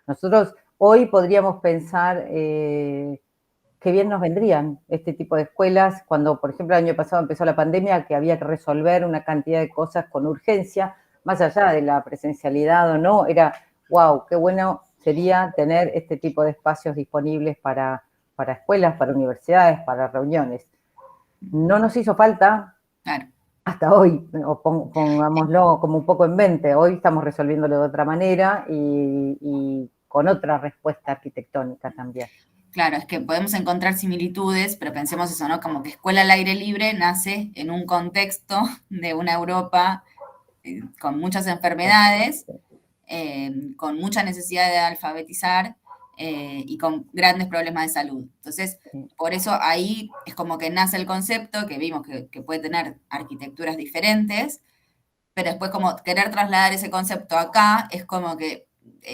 Nosotros hoy podríamos pensar qué bien nos vendrían este tipo de escuelas cuando, por ejemplo, el año pasado empezó la pandemia, que había que resolver una cantidad de cosas con urgencia, más allá de la presencialidad o no, era, wow, qué bueno sería tener este tipo de espacios disponibles para escuelas, para universidades, para reuniones. No nos hizo falta
Claro.
hasta hoy, o pongámoslo como un poco en mente, hoy estamos resolviéndolo de otra manera y con otra respuesta arquitectónica también.
Claro, es que podemos encontrar similitudes, pero pensemos eso, ¿no? Como que escuela al aire libre nace en un contexto de una Europa con muchas enfermedades, con mucha necesidad de alfabetizar y con grandes problemas de salud. Entonces, por eso ahí es como que nace el concepto, que vimos que puede tener arquitecturas diferentes, pero después como querer trasladar ese concepto acá es como que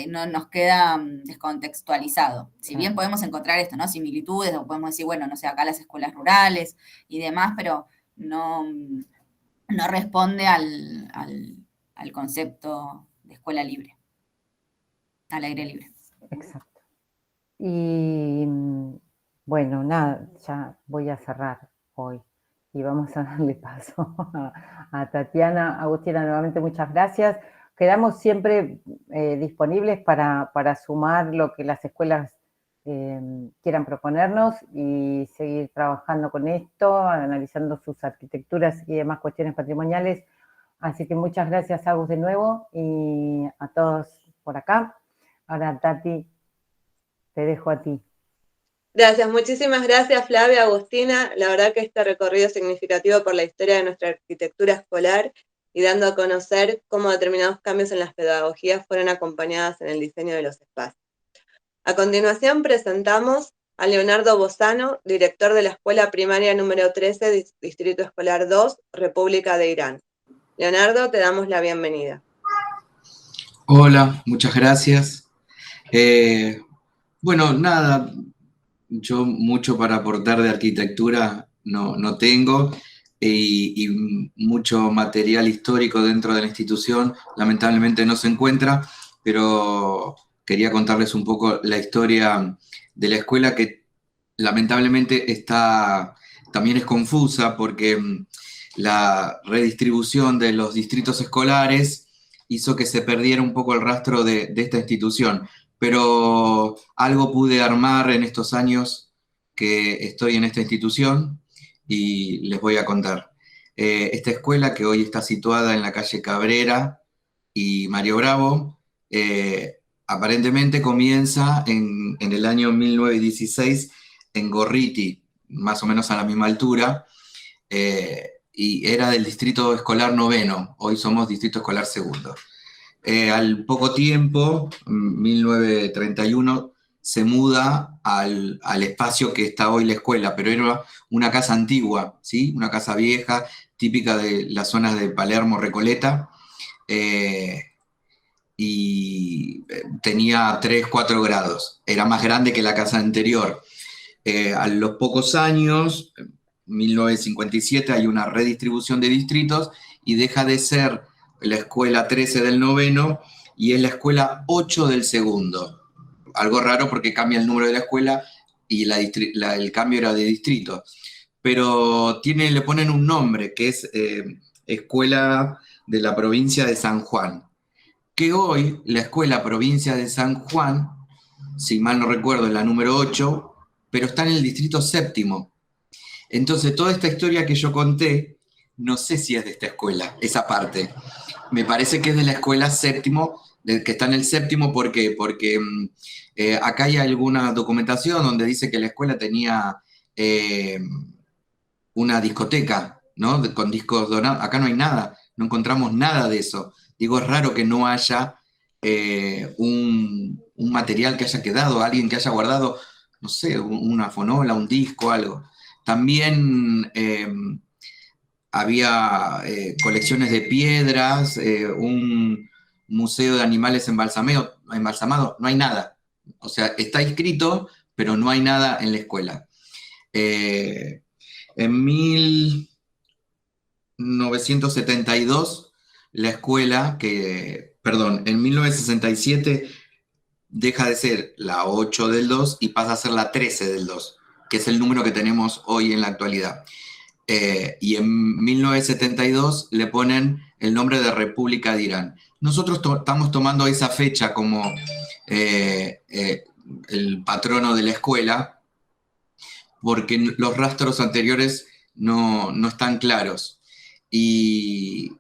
no nos queda descontextualizado. Si bien podemos encontrar esto, ¿no? Similitudes, o podemos decir, bueno, no sé, acá las escuelas rurales y demás, pero no responde al concepto de escuela libre, al aire libre.
Exacto. Y bueno, nada, ya voy a cerrar hoy y vamos a darle paso a Tatiana. Agustina, nuevamente muchas gracias. Quedamos siempre disponibles para sumar lo que las escuelas quieran proponernos y seguir trabajando con esto, analizando sus arquitecturas y demás cuestiones patrimoniales. Así que muchas gracias, Agus, de nuevo, y a todos por acá. Ahora, Tati, te dejo a ti.
Gracias, muchísimas gracias, Flavia, Agustina. La verdad que este recorrido es significativo por la historia de nuestra arquitectura escolar y dando a conocer cómo determinados cambios en las pedagogías fueron acompañadas en el diseño de los espacios. A continuación presentamos a Leonardo Bozano, director de la Escuela Primaria número 13, Distrito Escolar 2, República de Irán. Leonardo, te damos la bienvenida.
Hola, muchas gracias. Bueno, nada, yo mucho para aportar de arquitectura no tengo y mucho material histórico dentro de la institución lamentablemente no se encuentra, pero quería contarles un poco la historia de la escuela que lamentablemente también es confusa porque la redistribución de los distritos escolares hizo que se perdiera un poco el rastro de esta institución. Pero algo pude armar en estos años que estoy en esta institución y les voy a contar. Esta escuela, que hoy está situada en la calle Cabrera y Mario Bravo, aparentemente comienza en el año 1916 en Gorriti, más o menos a la misma altura, y era del distrito escolar 9º, hoy somos distrito escolar 2º. Al poco tiempo, 1931, se muda al espacio que está hoy la escuela, pero era una casa antigua, ¿sí? Una casa vieja, típica de las zonas de Palermo, Recoleta, y tenía 3, 4 grados. Era más grande que la casa anterior. A los pocos años, en 1957, hay una redistribución de distritos y deja de ser la escuela 13 del noveno y es la escuela 8 del segundo. Algo raro porque cambia el número de la escuela y el cambio era de distrito. Pero le ponen un nombre que es Escuela de la Provincia de San Juan. Que hoy la Escuela Provincia de San Juan, si mal no recuerdo, es la número 8, pero está en el distrito séptimo. Entonces, toda esta historia que yo conté, no sé si es de esta escuela, esa parte. Me parece que es de la escuela séptimo, que está en el séptimo, ¿por qué? Porque acá hay alguna documentación donde dice que la escuela tenía una discoteca, ¿no? Con discos donados. Acá no hay nada, no encontramos nada de eso. Digo, es raro que no haya un material que haya quedado, alguien que haya guardado, no sé, una fonola, un disco, algo. También había colecciones de piedras, un museo de animales embalsamados, no hay nada. O sea, está inscrito, pero no hay nada en la escuela. En 1972, la escuela, en 1967 deja de ser la 8 del 2 y pasa a ser la 13 del 2, que es el número que tenemos hoy en la actualidad. Y en 1972 le ponen el nombre de República de Irán. Nosotros estamos tomando esa fecha como el patrono de la escuela, porque los rastros anteriores no están claros. Y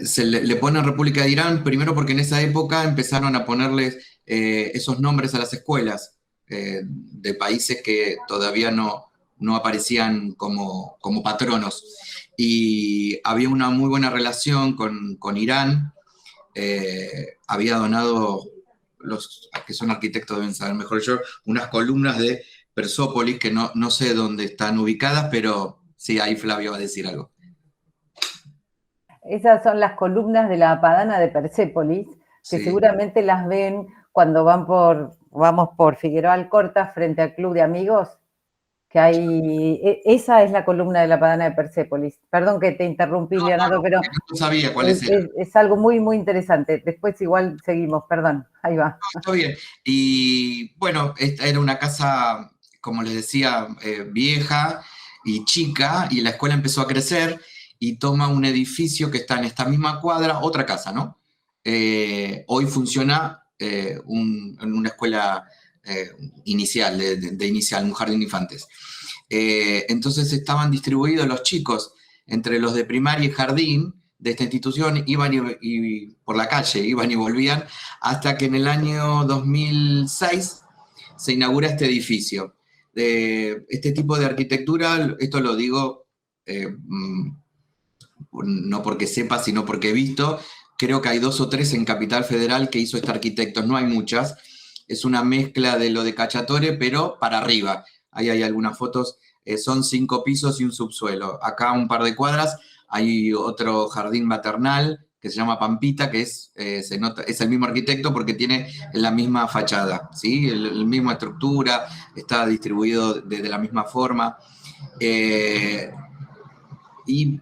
se le ponen República de Irán, primero porque en esa época empezaron a ponerles esos nombres a las escuelas de países que todavía no aparecían como patronos. Y había una muy buena relación con Irán. Había donado, los que son arquitectos deben saber mejor yo, unas columnas de Persópolis, que no sé dónde están ubicadas, pero sí, ahí Flavio va a decir algo.
Esas son las columnas de la Padana de Persépolis, que
Sí.
seguramente las ven cuando vamos por Figueroa Alcorta frente al Club de Amigos, que hay, esa es la columna de la Padana de Persépolis. Perdón que te interrumpí, Leonardo, pero
no sabía cuáles eran.
es algo muy, muy interesante. Después igual seguimos, perdón, ahí va.
Está bien. Y bueno, esta era una casa, como les decía, vieja y chica, y la escuela empezó a crecer y toma un edificio que está en esta misma cuadra, otra casa, ¿no? Hoy funciona en una escuela inicial, de inicial, un jardín de infantes. Entonces estaban distribuidos los chicos entre los de primaria y jardín de esta institución, iban y por la calle, iban y volvían, hasta que en el año 2006 se inaugura este edificio. Este tipo de arquitectura, esto lo digo no porque sepa, sino porque he visto, creo que hay 2 o 3 en Capital Federal que hizo este arquitecto, no hay muchas. Es una mezcla de lo de Cacciatore, pero para arriba. Ahí hay algunas fotos, son 5 pisos y un subsuelo. Acá un par de cuadras hay otro jardín maternal que se llama Pampita, que es el mismo arquitecto porque tiene la misma fachada, ¿sí? La misma estructura, está distribuido de la misma forma. Y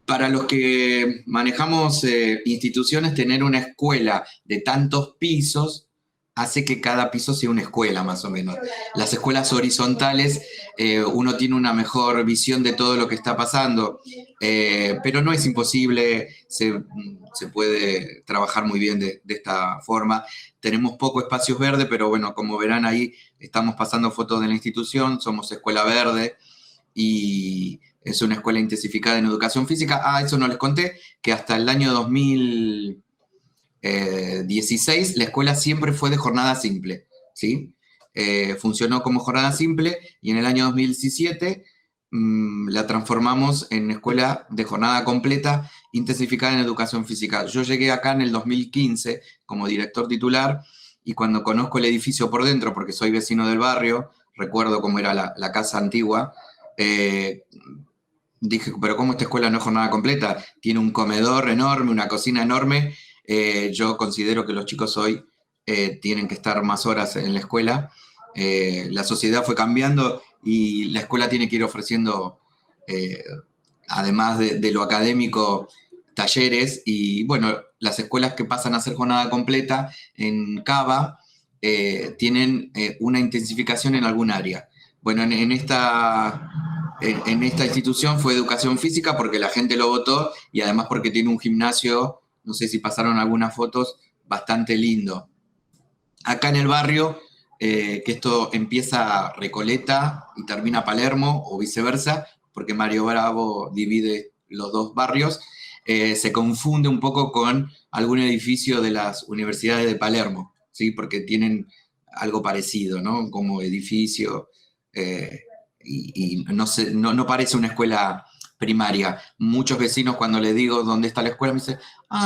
para los que manejamos instituciones, tener una escuela de tantos pisos hace que cada piso sea una escuela, más o menos. Las escuelas horizontales, uno tiene una mejor visión de todo lo que está pasando, pero no es imposible, se puede trabajar muy bien de esta forma. Tenemos poco espacios verdes, pero bueno, como verán ahí, estamos pasando fotos de la institución, somos Escuela Verde, y es una escuela intensificada en educación física. Eso no les conté, que hasta el año 2016 la escuela siempre fue de jornada simple, ¿sí? Funcionó como jornada simple y en el año 2017 la transformamos en escuela de jornada completa intensificada en educación física. Yo llegué acá en el 2015 como director titular y cuando conozco el edificio por dentro, porque soy vecino del barrio, recuerdo cómo era la casa antigua, dije, pero ¿cómo esta escuela no es jornada completa? Tiene un comedor enorme, una cocina enorme Yo considero que los chicos hoy tienen que estar más horas en la escuela. La sociedad fue cambiando y la escuela tiene que ir ofreciendo, además de lo académico, talleres. Y bueno, las escuelas que pasan a ser jornada completa en Cava tienen una intensificación en algún área. Bueno, en esta institución fue educación física porque la gente lo votó y además porque tiene un gimnasio, no sé si pasaron algunas fotos, bastante lindo. Acá en el barrio, que esto empieza Recoleta y termina Palermo o viceversa, porque Mario Bravo divide los dos barrios, se confunde un poco con algún edificio de las universidades de Palermo, ¿sí? Porque tienen algo parecido, ¿no? Como edificio, y no parece una escuela primaria. Muchos vecinos, cuando les digo dónde está la escuela, me dicen,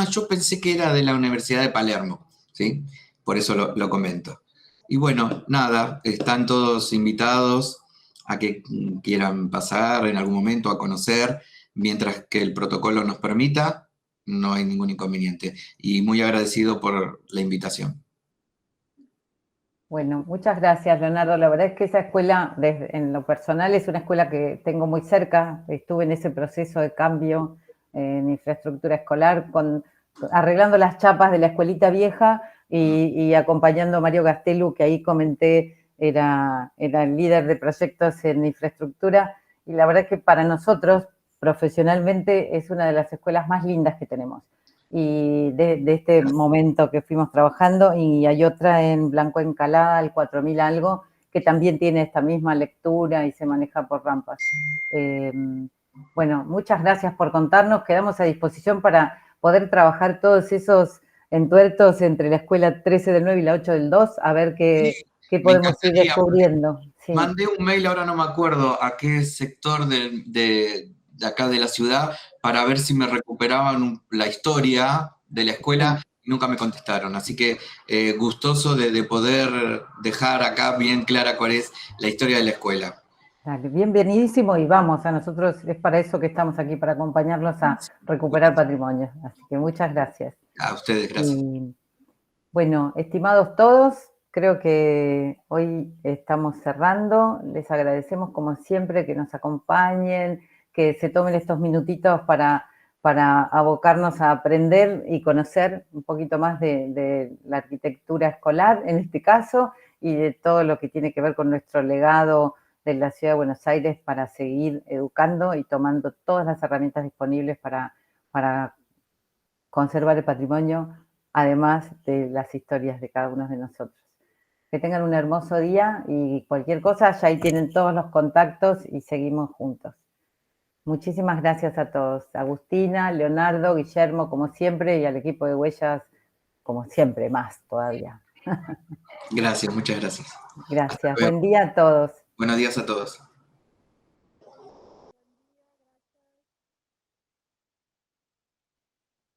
yo pensé que era de la Universidad de Palermo, ¿sí? Por eso lo comento. Y bueno, nada, están todos invitados a que quieran pasar en algún momento a conocer, mientras que el protocolo nos permita, no hay ningún inconveniente. Y muy agradecido por la invitación.
Bueno, muchas gracias, Leonardo. La verdad es que esa escuela, en lo personal, es una escuela que tengo muy cerca. Estuve en ese proceso de cambio en infraestructura escolar, arreglando las chapas de la escuelita vieja y acompañando a Mario Gastelu, que ahí comenté, era el líder de proyectos en infraestructura. Y la verdad es que para nosotros, profesionalmente, es una de las escuelas más lindas que tenemos. Y de este momento que fuimos trabajando, y hay otra en Blanco Encalada, el 4000 algo, que también tiene esta misma lectura y se maneja por rampas. Bueno, muchas gracias por contarnos, quedamos a disposición para poder trabajar todos esos entuertos entre la escuela 13 del 9 y la 8 del 2, a ver qué podemos ir descubriendo. Sí.
Mandé un mail, ahora no me acuerdo a qué sector de acá de la ciudad, para ver si me recuperaban la historia de la escuela, y nunca me contestaron. Así que gustoso de poder dejar acá bien clara cuál es la historia de la escuela.
Dale, bienvenidísimo, y vamos, a nosotros es para eso que estamos aquí, para acompañarlos a recuperar patrimonio. Así que muchas gracias.
A ustedes, gracias.
Y, bueno, estimados todos, creo que hoy estamos cerrando. Les agradecemos como siempre que nos acompañen, que se tomen estos minutitos para abocarnos a aprender y conocer un poquito más de la arquitectura escolar, en este caso, y de todo lo que tiene que ver con nuestro legado de la Ciudad de Buenos Aires, para seguir educando y tomando todas las herramientas disponibles para conservar el patrimonio, además de las historias de cada uno de nosotros. Que tengan un hermoso día, y cualquier cosa, ya ahí tienen todos los contactos y seguimos juntos. Muchísimas gracias a todos. Agustina, Leonardo, Guillermo, como siempre, y al equipo de Huellas, como siempre, más todavía.
Gracias, muchas gracias.
Gracias. Buen día a todos.
Buenos días a todos.